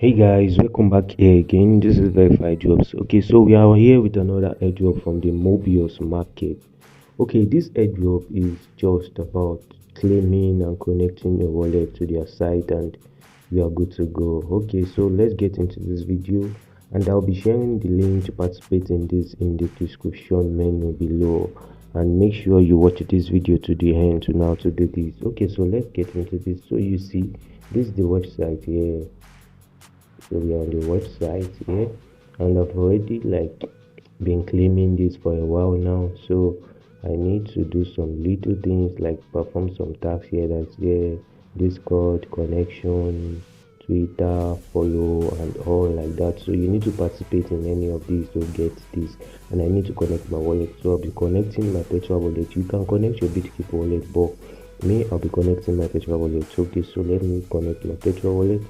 Hey guys, welcome back here again. This is Verified Drops. Okay, so we are here with another airdrop from the Mobius market. Okay, this airdrop is just about claiming and connecting your wallet to their site, and we are good to go. Okay, so let's get into this video, and I'll be sharing the link to participate in this in the description menu below. And make sure you watch this video to the end to know how to do this. Okay, so let's get into this. So you see, this is the website here. So we are on the website here, and I've already been claiming this for a while now. So I need to do some little things like perform some tasks here. That's here, Discord connection, Twitter follow, and all like that. So you need to participate in any of these to get this. And I need to connect my wallet. So I'll be connecting my Petra wallet. You can connect your Bitkeep wallet, but me, I'll be connecting my Petra wallet. Okay, so let me connect my Petra wallet.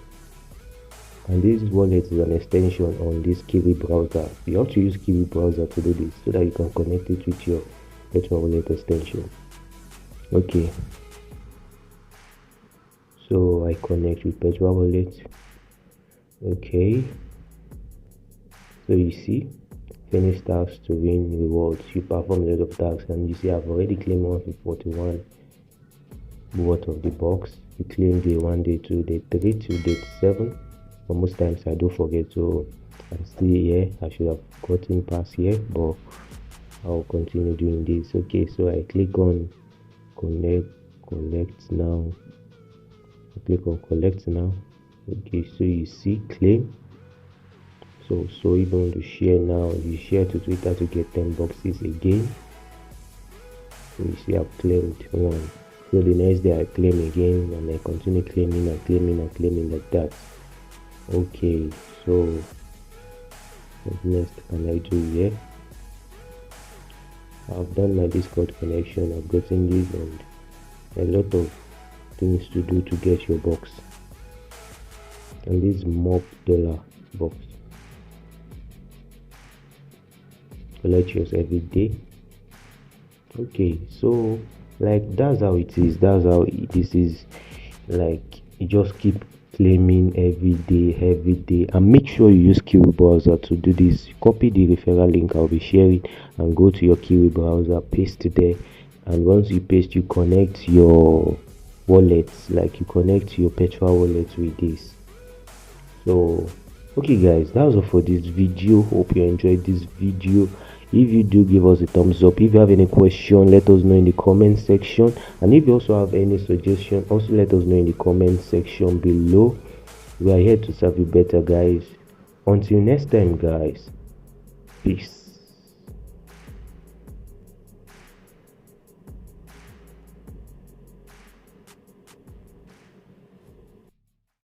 And this wallet is an extension on this kiwi browser. You have to use kiwi browser to do this so that you can connect it with your Petra wallet extension. Okay, so I connect with Petra wallet. Okay, so you see, finish tasks to win rewards. You perform a lot of tasks, and you see I've already claimed 141 worth of the box. You claim day 1, day 2, day 3 to day 7. But most times I do forget, so I'm still here. I should have gotten past here, but I'll continue doing this. Okay, so I click on collect now. I click on collect now. Okay, so you see claim. So if you want to share now, you share to Twitter to get 10 boxes again. So you see I've claimed one. So the next day I claim again, and I continue claiming and claiming like that. Okay, so what next can I do here? I've done my Discord connection, I've gotten this, and a lot of things to do to get your box. And this mob dollar box, collect yours every day. Okay, so that's how it is. That's how this is. You just keep claiming every day, and make sure you use kiwi browser to do this. Copy the referral link I'll be sharing and go to your kiwi browser, paste it there, and once you paste, you connect your wallets, you connect your Petra wallet with this. So okay guys, that was all for this video. Hope you enjoyed this video. If you do, give us a thumbs up. If you have any question, let us know in the comment section, and if you also have any suggestion, also let us know in the comment section below. We are here to serve you better, guys. Until next time, guys, peace.